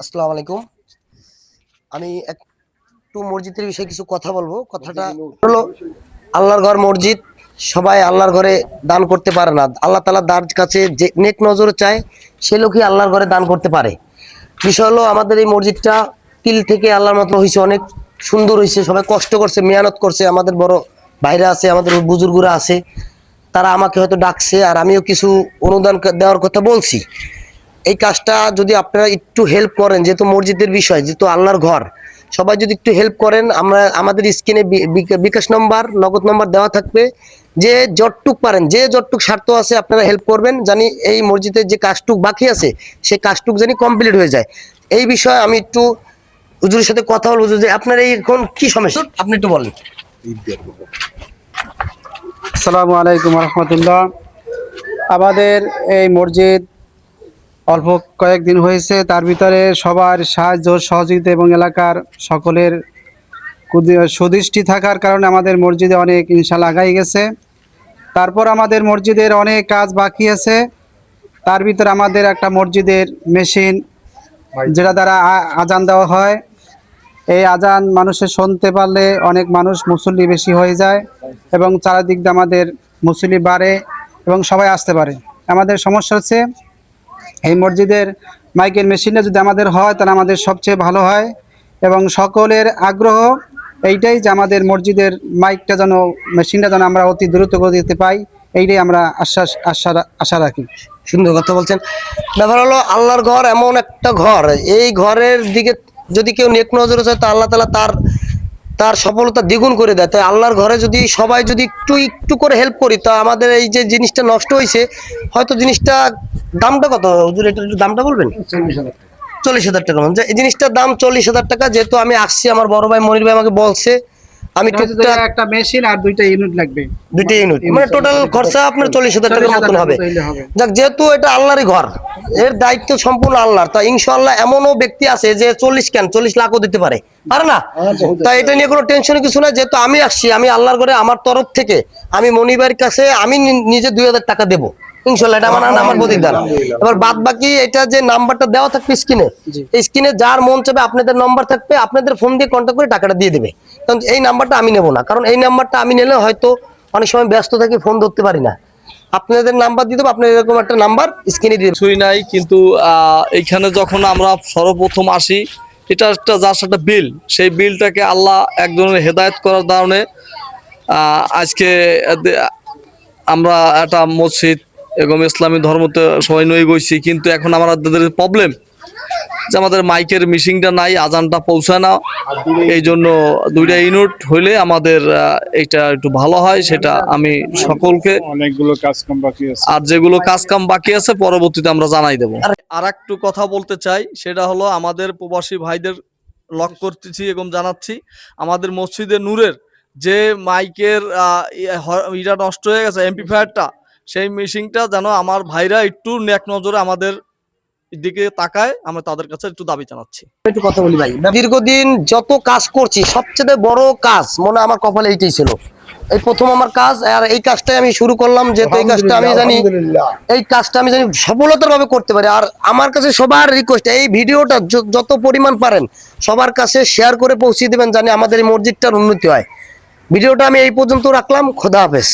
আসসালামু আলাইকুম। আমি একটু মসজিদের বিষয়ে কিছু কথা বলবো। কথাটা হলো, আল্লাহর ঘর মসজিদ, সবাই আল্লাহর ঘরে দান করতে পারে না। আল্লাহ তাআলা তার কাছে যে নেক নজর চায় সে লোকই আল্লাহর ঘরে দান করতে পারে। বিষয় হলো, আমাদের এই মসজিদটা তিল থেকে আল্লাহর মতো হয়েছে, অনেক সুন্দর হয়েছে। সবাই কষ্ট করছে, মেহনত করছে। আমাদের বড় ভাইরা আছে, আমাদের বুজুর্গরা আছে, তারা আমাকে হয়তো ডাকছে আর আমিও কিছু অনুদান দেওয়ার কথা বলছি। এই কাজটা যদি আপনারা একটু হেল্প করেন, যেহেতু মসজিদের বিষয়, যেহেতু আল্লাহর ঘর, সবাই যদি একটু হেল্প করেন, আমরা আমাদের স্ক্রিনে বিকাশ নম্বর, নগদ নম্বর দেওয়া থাকবে। যে যতটুক পারেন, যে যতটুক স্বার্থ আছে, আপনারা হেল্প করবেন, জানি এই মসজিদের যে কাজটুক বাকি আছে সেই কাজটুক জানি কমপ্লিট হয়ে যায়। এই বিষয়ে আমি একটু হুজুরের সাথে কথা বলবো যে আপনার এই এখন কি সমস্যা, আপনি একটু বলেন। আসসালামু আলাইকুম রহমতুল্লাহ। আমাদের এই মসজিদ অল্প কয়েকদিন হয়েছে, তার ভিতরে সবার সাহায্য সহযোগিতা এবং এলাকার সকলের সুদৃষ্টি থাকার কারণে আমাদের মসজিদে অনেক ইনশাআল্লাহ আগাই গেছে। তারপর আমাদের মসজিদের অনেক কাজ বাকি আছে। তার ভিতরে আমাদের একটা মসজিদের মেশিন, যেটা দ্বারা আজান দেওয়া হয়, এই আজান মানুষের শুনতে পারলে অনেক মানুষ মুসল্লি বেশি হয়ে যায় এবং চারিদিক দিয়ে আমাদের মুসল্লি বাড়ে এবং সবাই আসতে পারে। আমাদের সমস্যা হচ্ছে, এই মসজিদের মাইকের মেশিনটা যদি আমাদের হয় তাহলে আমাদের সবচেয়ে ভালো হয় এবং সকলের আগ্রহ এইটাই যে আমাদের মসজিদের মাইকটা যেন, মেশিনটা যেন আমরা অতি দ্রুত গতিতে পাই, এইটাই আমরা আশা রাখি। সুন্দর কথা বলছেন। ব্যাপার হলো, আল্লাহর ঘর এমন একটা ঘর, এই ঘরের দিকে যদি কেউ নেক নজরে চায় তো আল্লাহ তাআলা তার তার সফলতা দ্বিগুণ করে দেয়। তাই আল্লাহর ঘরে যদি সবাই যদি একটু একটু করে হেল্প করি, তো আমাদের এই যে জিনিসটা নষ্ট হয়েছে, হয়তো জিনিসটা দামটা কত হুজুর, এটা একটু দামটা বলবেন। 40,000 টাকা। যে এই জিনিসটার দাম 40,000 টাকা। যেহেতু আমি আসছি, আমার বড় ভাই মনির ভাই আমাকে বলছে, আমি টুকটাক একটা মেশিন আর দুইটা ইউনিট লাগবে, দুইটা ইউনিট, মানে টোটাল খরচা আপনার 40,000 টাকার মতন হবে। যাক, যেহেতু এটা আল্লাহরই ঘর, এর দায়িত্ব সম্পূর্ণ আল্লাহর, তা ইনশাআল্লাহ এমনও ব্যক্তি আছে যে 40 লাখও দিতে পারে, পারে না? তাই এটা নিয়ে কোনো টেনশনের কিছু না। যেহেতু আমি আসছি, আমি আল্লাহর ঘরে আমার তরফ থেকে আমি মনিবের কাছে আমি নিজে 2,000 টাকা দেবো ইনশাল্লাহ। এটা আমার প্রতিদান। এবার বাদ বাকি এটা যে নাম্বারটা দেওয়া থাকবে স্ক্রিনে, এই স্ক্রিনে যার মন চাবে আপনাদের নাম্বার থাকবে, আপনাদের ফোন দিয়ে কন্ট্যাক্ট করে টাকাটা দিয়ে দেবে। কারণ এই নাম্বারটা আমি নেবো না, কারণ এই নাম্বারটা আমি নিলে হয়তো অনেক সময় ব্যস্ত থাকি, ফোন ধরতে পারি না। আপনাদের নাম্বার দিয়ে দেবো, আপনার এরকম একটা নাম্বার স্ক্রিনে দিয়ে কিছুই নাই, কিন্তু এইখানে যখন আমরা সর্বপ্রথম আসি, এটা একটা জাস্ট একটা বিল, সেই বিলটাকে আল্লাহ এক ধরনের হেদায়েত করার কারণে আজকে আমরা একটা মসজিদ এবং ইসলামী ধর্মতে সবাই নই গেছি। কিন্তু এখন আমাদের প্রবলেম যে আমাদের মাইকের মিশিংটা নাই, আজানটা পৌঁছায় না। এই জন্য দুইটা ইউনিট হইলে আমাদের এটা একটু ভালো হয়, সেটা আমি সকলকে, অনেকগুলো কাজ কাম বাকি আছে, আর যেগুলো কাজ কাম বাকি আছে পরবর্তীতে আমরা জানাই দেবো। আর একটু কথা বলতে চাই, সেটা হলো আমাদের প্রবাসী ভাইদের লক করতেছি এবং জানাচ্ছি, আমাদের মসজিদে নূরের যে মাইকের ইটা নষ্ট হয়ে গেছে, এমপ্লিফায়ারটা, সেই মেশিনটা যেন আমার ভাইরা একটু নেক নজরে আমাদের দিকে তাকায়, আমরা তাদের কাছে একটু দাবি জানাচ্ছি। একটু কথা বলি ভাই। দীর্ঘদিন যত কাজ করছি, সবচেয়ে বড় কাজ মনে আমার কপালে এইটাই ছিল। এই প্রথম আমার কাজ, আর এই কাজটাই আমি শুরু করলাম। যেহেতু এই কাজটা আমি জানি, এই কাজটা আমি জানি সফলতার ভাবে করতে পারি। আর আমার কাছে সবার রিকোয়েস্ট, এই ভিডিওটা যত পরিমাণ পারেন সবার কাছে শেয়ার করে পৌঁছে দেবেন, জানি আমাদের এই মসজিদটার উন্নতি হয়। ভিডিওটা আমি এই পর্যন্ত রাখলাম। খোদা হাফেজ।